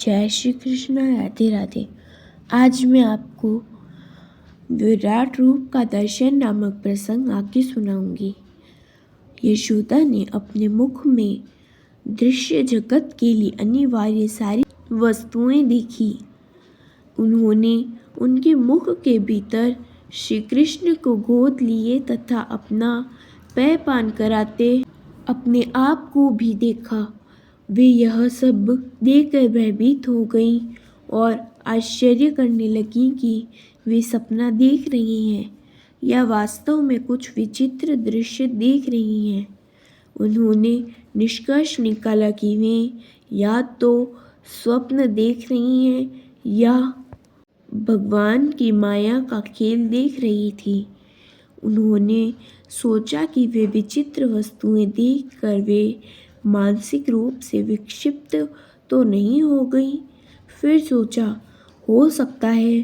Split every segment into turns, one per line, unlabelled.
जय श्री कृष्ण। राधे राधे। आज मैं आपको विराट रूप का दर्शन नामक प्रसंग आगे सुनाऊंगी। यशोदा ने अपने मुख में दृश्य जगत के लिए अनिवार्य सारी वस्तुएं देखी। उन्होंने उनके मुख के भीतर श्री कृष्ण को गोद लिए तथा अपना पेयपान कराते अपने आप को भी देखा। वे यह सब देखकर भयभीत हो गईं और आश्चर्य करने लगीं कि वे सपना देख रही हैं या वास्तव में कुछ विचित्र दृश्य देख रही हैं। उन्होंने निष्कर्ष निकाला कि वे या तो स्वप्न देख रही हैं या भगवान की माया का खेल देख रही थी। उन्होंने सोचा कि वे विचित्र वस्तुएं देखकर वे मानसिक रूप से विक्षिप्त तो नहीं हो गई। फिर सोचा, हो सकता है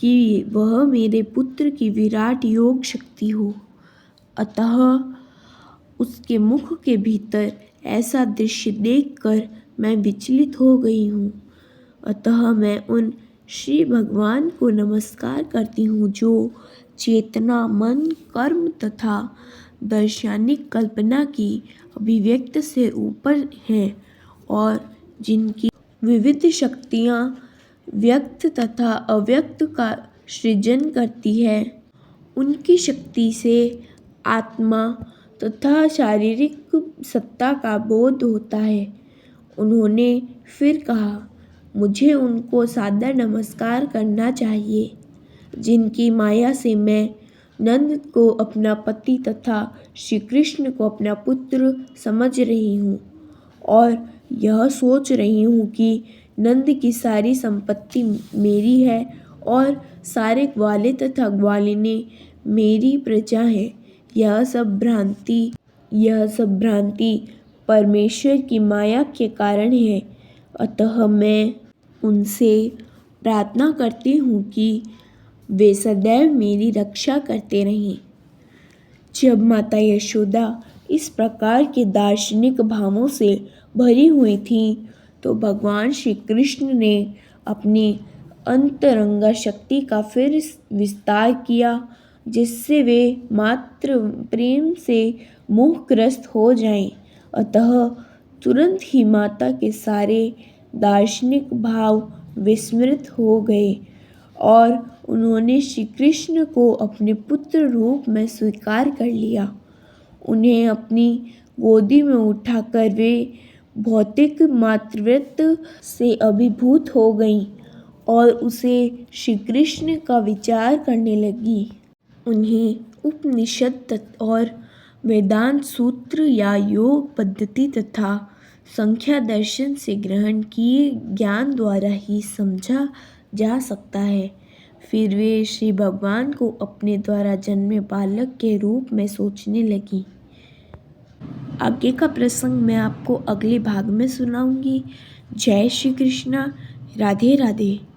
कि वह मेरे पुत्र की विराट योग शक्ति हो। अतः उसके मुख के भीतर ऐसा दृश्य देखकर मैं विचलित हो गई हूँ। अतः मैं उन श्री भगवान को नमस्कार करती हूँ जो चेतना, मन, कर्म तथा दर्शनिक कल्पना की अभिव्यक्त से ऊपर हैं और जिनकी विविध शक्तियाँ व्यक्त तथा अव्यक्त का सृजन करती है। उनकी शक्ति से आत्मा तथा शारीरिक सत्ता का बोध होता है। उन्होंने फिर कहा, मुझे उनको सादर नमस्कार करना चाहिए जिनकी माया से मैं नंद को अपना पति तथा श्री कृष्ण को अपना पुत्र समझ रही हूँ और यह सोच रही हूँ कि नंद की सारी संपत्ति मेरी है और सारे ग्वाले तथा ग्वालिनी मेरी प्रजा है। यह सब भ्रांति परमेश्वर की माया के कारण है। अतः मैं उनसे प्रार्थना करती हूँ कि वे सदैव मेरी रक्षा करते रहें। जब माता यशोदा इस प्रकार के दार्शनिक भावों से भरी हुई थीं, तो भगवान श्री कृष्ण ने अपनी अंतरंगा शक्ति का फिर विस्तार किया, जिससे वे मात्र प्रेम से मोहग्रस्त हो जाएं। अतः तुरंत ही माता के सारे दार्शनिक भाव विस्मृत हो गए और उन्होंने श्री कृष्ण को अपने पुत्र रूप में स्वीकार कर लिया। उन्हें अपनी गोदी में उठाकर वे भौतिक मातृत्व से अभिभूत हो गईं और उसे श्री कृष्ण का विचार करने लगी। उन्हें उपनिषद और वेदांत सूत्र या योग पद्धति तथा संख्या दर्शन से ग्रहण किए ज्ञान द्वारा ही समझा जा सकता है। फिर वे श्री भगवान को अपने द्वारा जन्मे बालक के रूप में सोचने लगी। आगे का प्रसंग मैं आपको अगले भाग में सुनाऊंगी। जय श्री कृष्णा। राधे राधे।